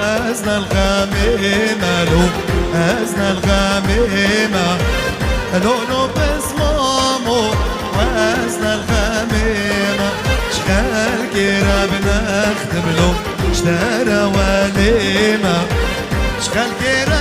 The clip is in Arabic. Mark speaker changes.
Speaker 1: وازنا الغميمة لو ازنا الغميمة لولو بسمامو وازنا الغميمة شغال كيرا بنخدم له اشترى وليمة شغال كيرا